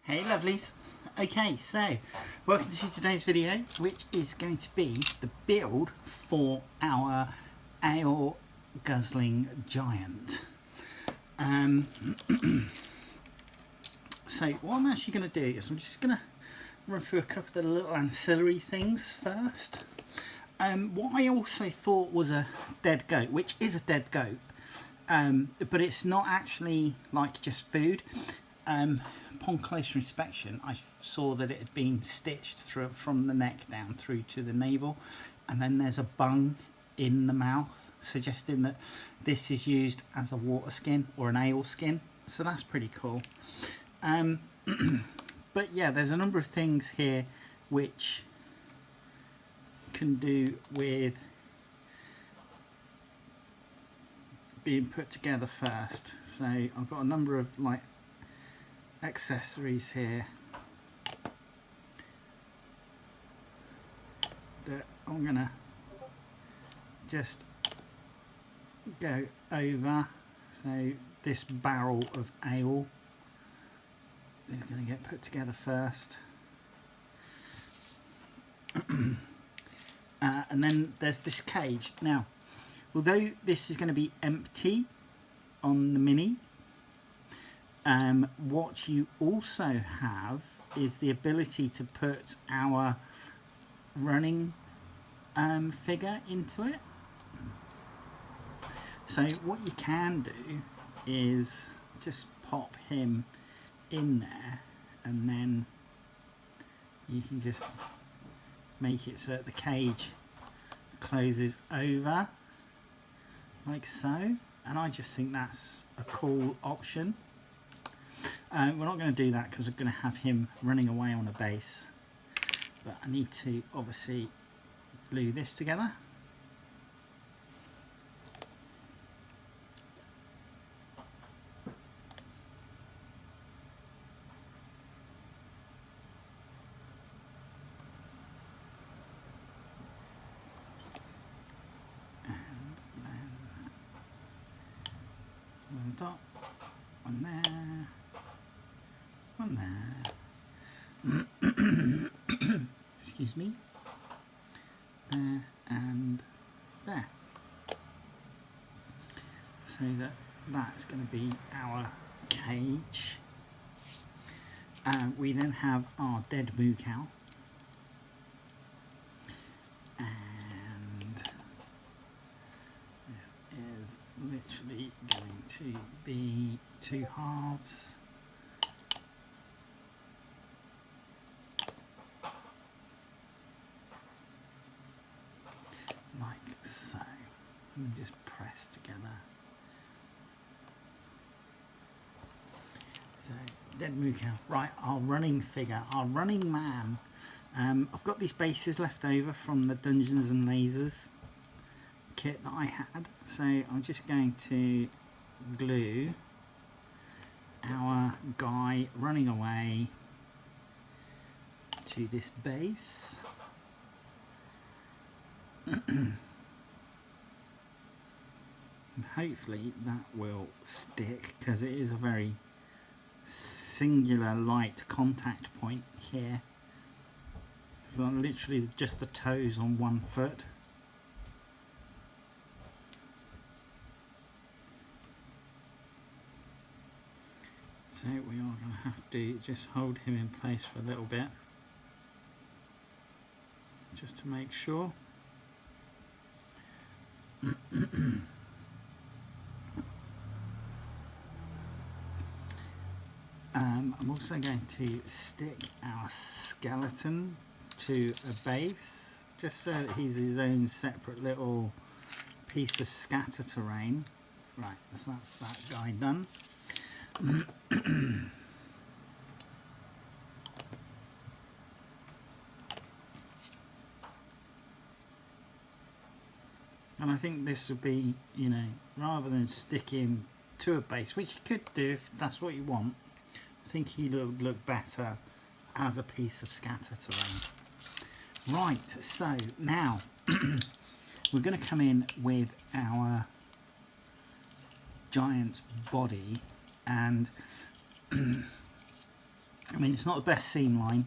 Hey lovelies. Okay, so welcome to today's video, which is going to be the build for our Ale-Guzzling Giant. So what I'm actually going to do is I'm just going to run through a couple of the little ancillary things first. What I also thought was a dead goat, which is a dead goat, but it's not actually like just food. Upon closer inspection, I saw that it had been stitched through from the neck down through to the navel, and then there's a bung in the mouth, suggesting that this is used as a water skin or an ale skin. So that's pretty cool. But yeah, there's a number of things here which can do with being put together first. So I've got a number of like accessories here that I'm gonna just go over. So this barrel of ale is going to get put together first. And then there's this cage. Now, although this is going to be empty on the Mini, what you also have is the ability to put our running figure into it. So what you can do is just pop him in there, and then you can just make it so that the cage closes over like so, and I just think that's a cool option. We're not going to do that because we're going to have him running away on a base, but I need to obviously glue this together. And then on top, one there. One there. Excuse me. There and there. So that's going to be our cage. We then have our dead moo cow. And this is literally going to be two halves. Like so, and just press together. So, dead moo cow. Right, our running figure, our running man. I've got these bases left over from the Dungeons and Lasers kit that I had, so I'm just going to glue our guy running away to this base. And hopefully that will stick, because it is a very singular light contact point here. So literally just the toes on one foot. So we are going to have to just hold him in place for a little bit, just to make sure. I'm also going to stick our skeleton to a base, just so that he's his own separate little piece of scatter terrain. Right, so that's that guy done. And I think this would be, you know, rather than stick him to a base, which you could do if that's what you want, I think he would look better as a piece of scatter terrain. Right, so now we're going to come in with our giant body, and I mean, it's not the best seam line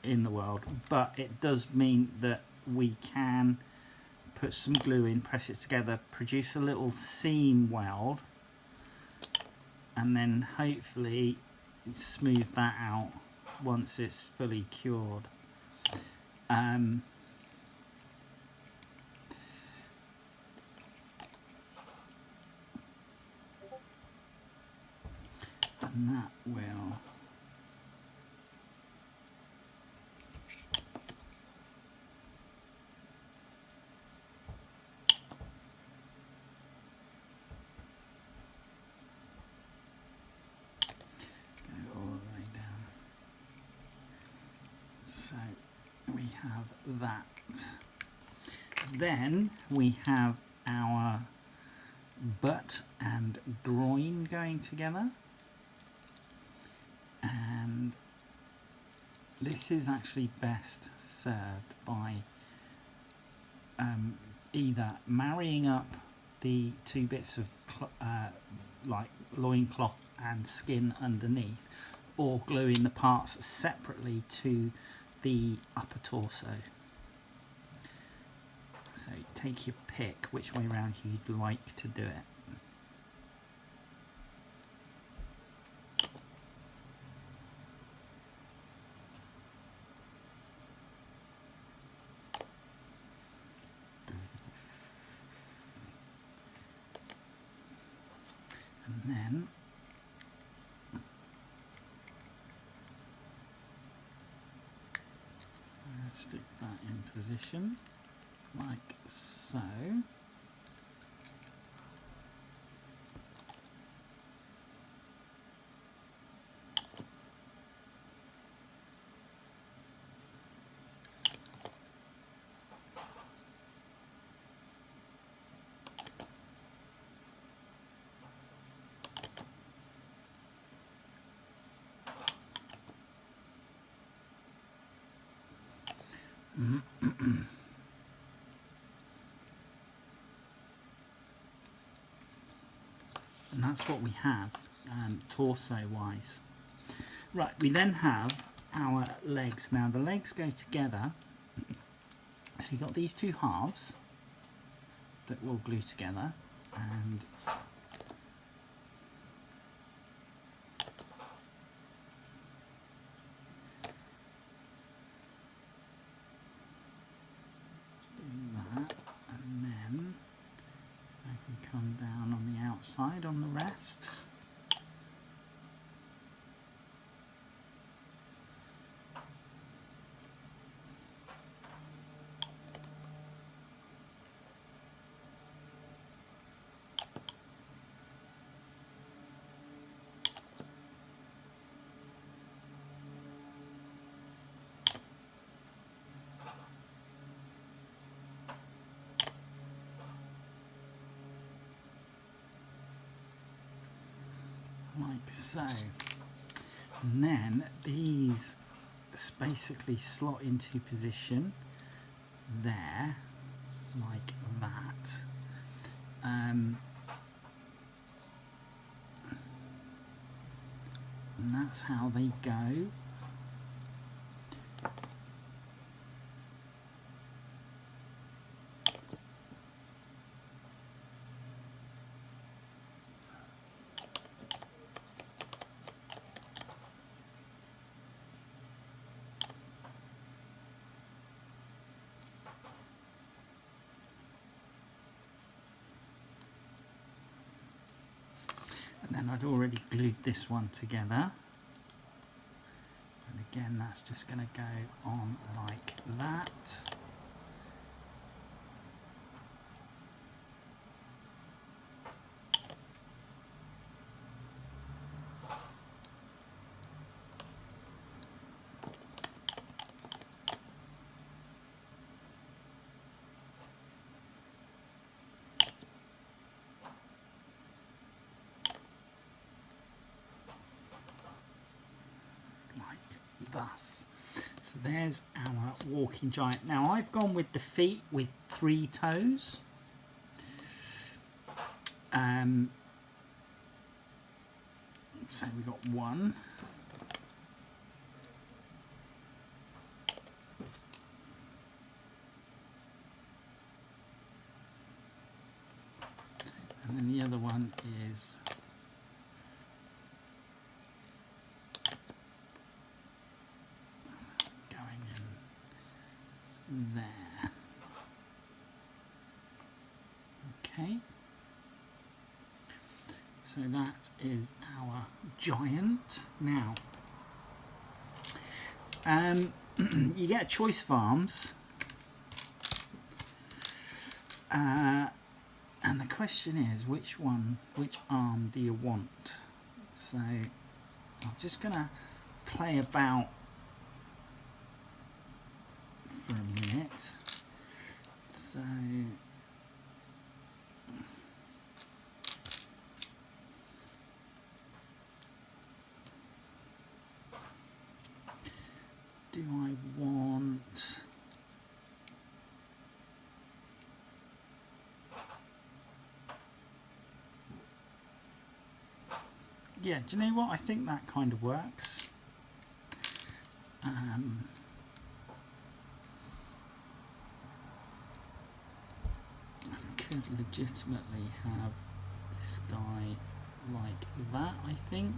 in the world, but it does mean that we can put some glue in, press it together, produce a little seam weld, and then hopefully smooth that out once it's fully cured. And that will that. Then we have our butt and groin going together, and this is actually best served by either marrying up the two bits of like loincloth and skin underneath, or gluing the parts separately to the upper torso. So take your pick which way around you'd like to do it. And then stick that in position like so. And that's what we have torso wise. Right, we then have our legs. Now the legs go together, so you've got these two halves that will glue together, and come down on the outside on the rest. Like so. And then these basically slot into position there, like that. And that's how they go. And then I'd already glued this one together, and again that's just going to go on like that. Thus. So there's our walking giant. Now I've gone with the feet with 3 toes. So we've got 1, then the other one is going in there. Okay. So that is our giant. Now, you get a choice of arms. And the question is, which arm do you want? So I'm just going to play about for a minute. So do I want... Yeah, do you know what? I think that kind of works. I could legitimately have this guy like that, I think.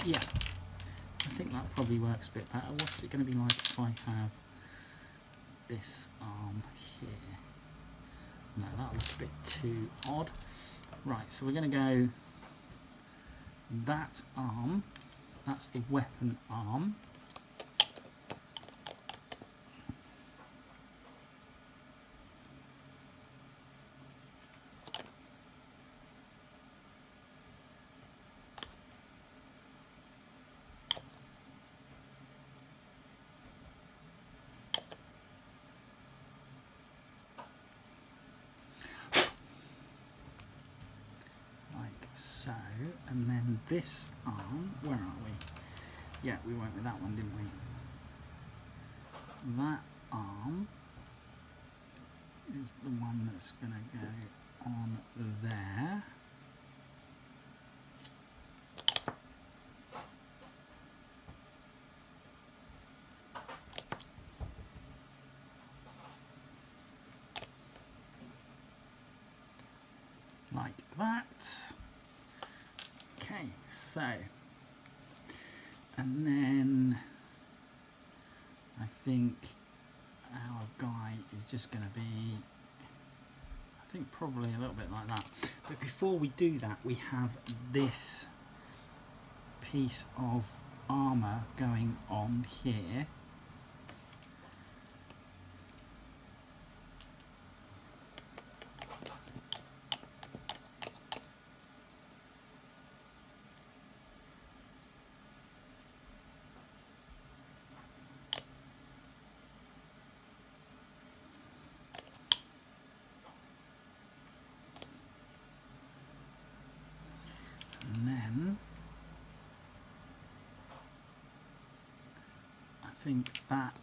Yeah, I think that probably works a bit better. What's it going to be like if I have this arm here? No, that looks a bit too odd. Right, so we're going to go that arm, that's the weapon arm. So, and then this arm, where are we? Yeah, we went with that one, didn't we? That arm is the one that's going to go on there. Like that. Okay, so, and then I think our guy is just going to be, I think probably a little bit like that. But before we do that, we have this piece of armour going on here. And then I think that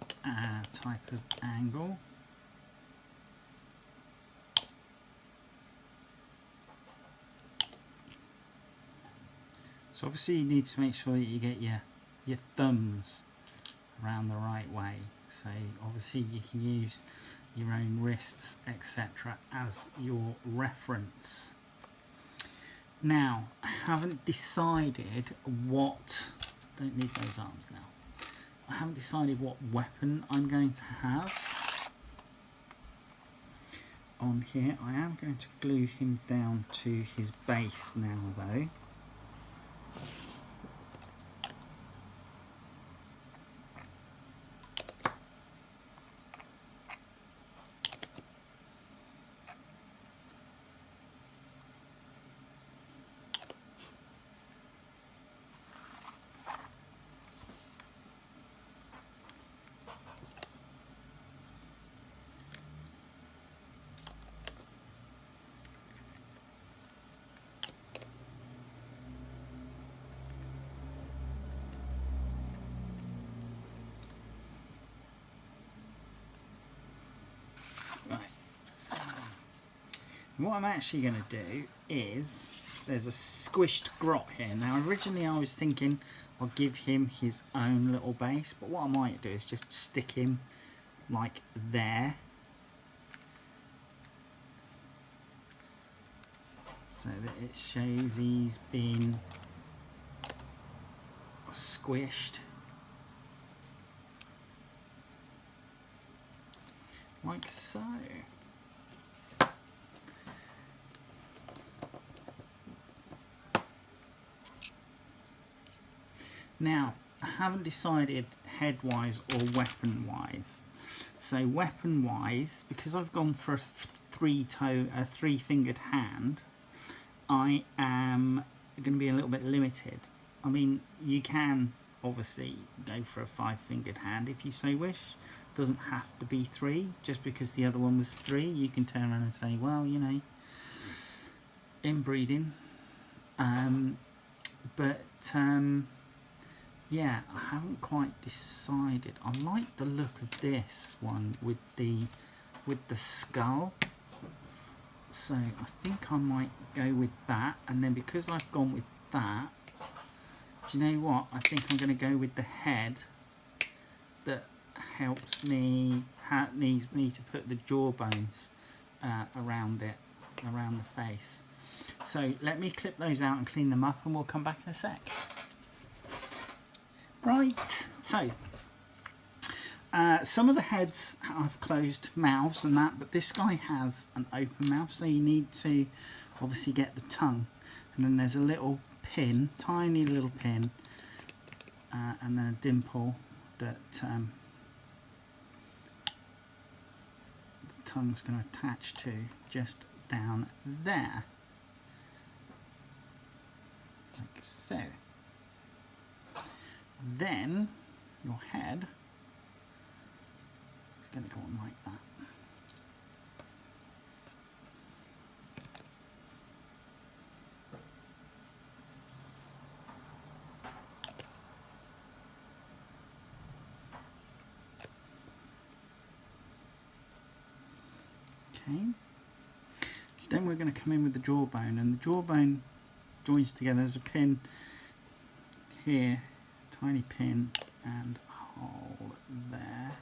type of angle . So obviously you need to make sure that you get your thumbs around the right way. So obviously you can use your own wrists, etc. as your reference. Now, I haven't decided what, don't need those arms now. I haven't decided what weapon I'm going to have on here. I am going to glue him down to his base now though. What I'm actually going to do is, there's a squished grot here. Now originally I was thinking I'll give him his own little base, but what I might do is just stick him like there. So so that it shows he's been squished like so. Now, I haven't decided head-wise or weapon-wise. So weapon-wise, because I've gone for a three-fingered hand, I am going to be a little bit limited. I mean, you can obviously go for a 5-fingered hand if you so wish. It doesn't have to be 3. Just because the other one was 3, you can turn around and say, well, you know, inbreeding. Yeah, I haven't quite decided. I like the look of this one with the skull. So I think I might go with that. And then because I've gone with that, do you know what? I think I'm going to go with the head that helps me, needs me to put the jawbones around it, around the face. So let me clip those out and clean them up, and we'll come back in a sec. Right, so some of the heads have closed mouths and that, but this guy has an open mouth, so you need to obviously get the tongue, and then there's a little pin, tiny little pin, and then a dimple that the tongue's going to attach to just down there, like so. Then your head is going to go on like that. Okay. Then we're going to come in with the jawbone, and the jawbone joins together. There's a pin here, tiny pin and hole there.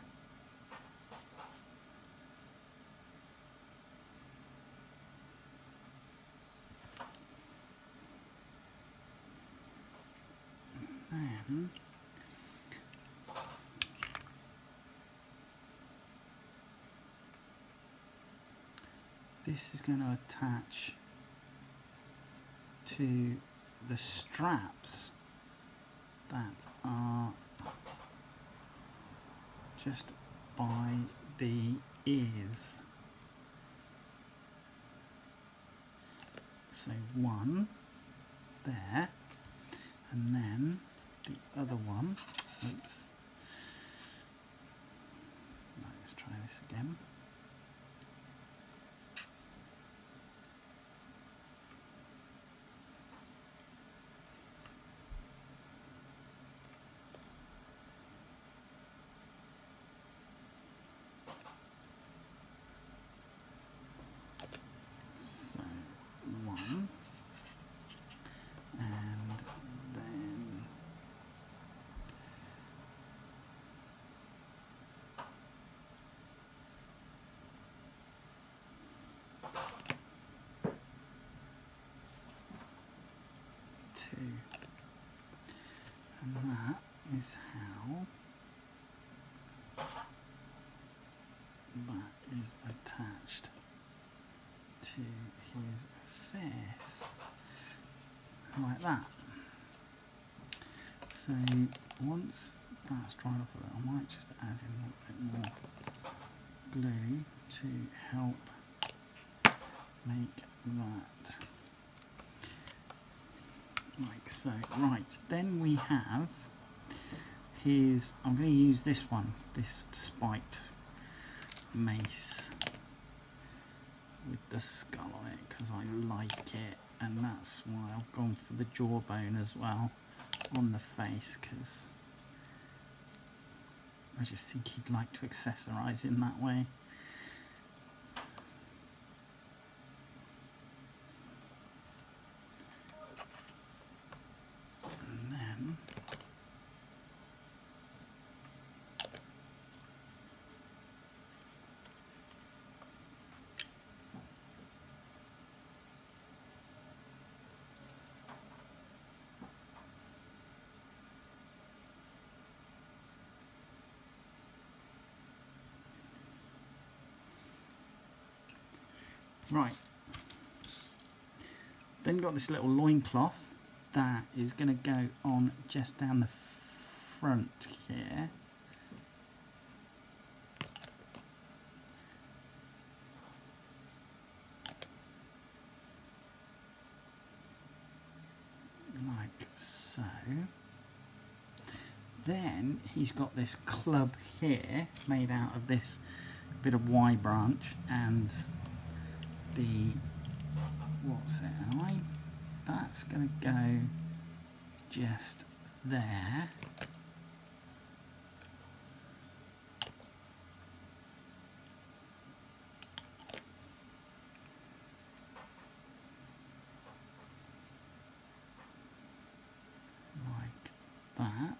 And then this is going to attach to the straps that are just by the ears. So one there, and then the other one. Let's try this again. And that is how that is attached to his face, like that. So once that's dried off a bit, I might just add in a little bit more glue to help make that like so. Right, then we have his, I'm going to use this one, this spiked mace with the skull on it because I like it, and that's why I've gone for the jawbone as well on the face, because I just think he'd like to accessorise in that way. Right. Then got this little loincloth that is going to go on just down the front here. Like so. Then he's got this club here made out of this bit of Y branch and the, what's it, an I? That's going to go just there. Like that.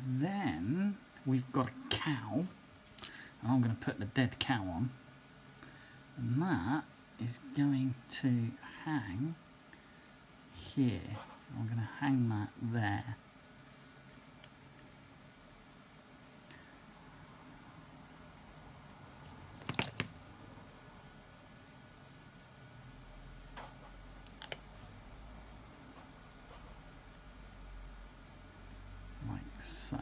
Then we've got a cow, and I'm going to put the dead cow on, and that is going to hang here. I'm going to hang that there. Like so.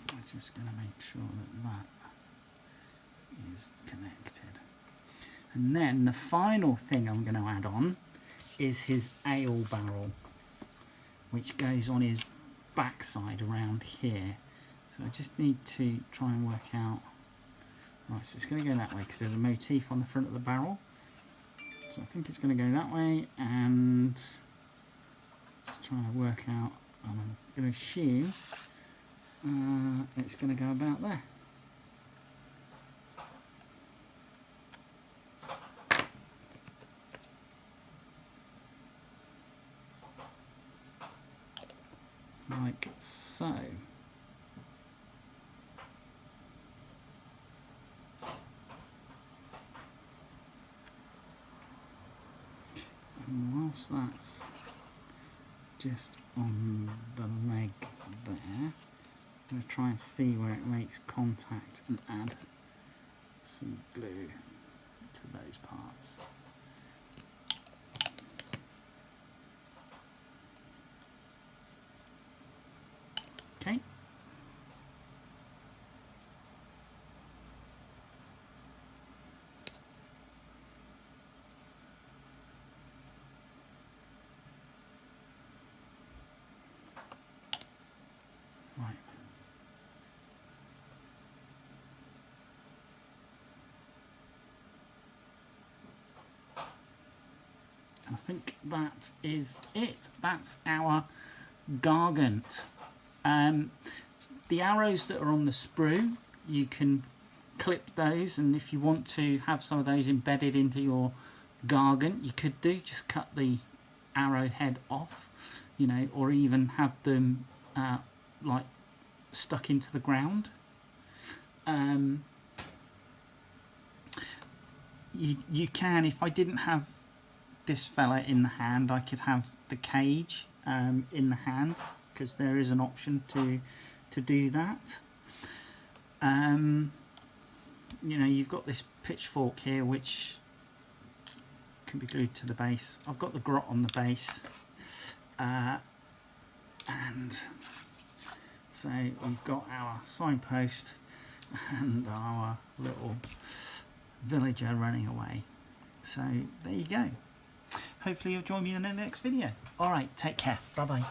I'm just going to make sure that that is connected. And then the final thing I'm going to add on is his ale barrel, which goes on his backside around here. So I just need to try and work out. Right, so it's going to go that way because there's a motif on the front of the barrel. So I think it's going to go that way, and just trying to work out. I'm going to assume it's going to go about there. Like so. And whilst that's just on the leg there, I'm going to try and see where it makes contact and add some glue to those parts. Okay. Right. I think that is it. That's our Gargant. The arrows that are on the sprue, you can clip those, and if you want to have some of those embedded into your Gargant, you could do. Just cut the arrowhead off, you know, or even have them like stuck into the ground. You can, if I didn't have this fella in the hand, I could have the cage in the hand, because there is an option to do that. You know, you've got this pitchfork here which can be glued to the base. I've got the grot on the base, and so we've got our signpost and our little villager running away. So there you go. Hopefully you'll join me in the next video. Alright, take care. Bye bye.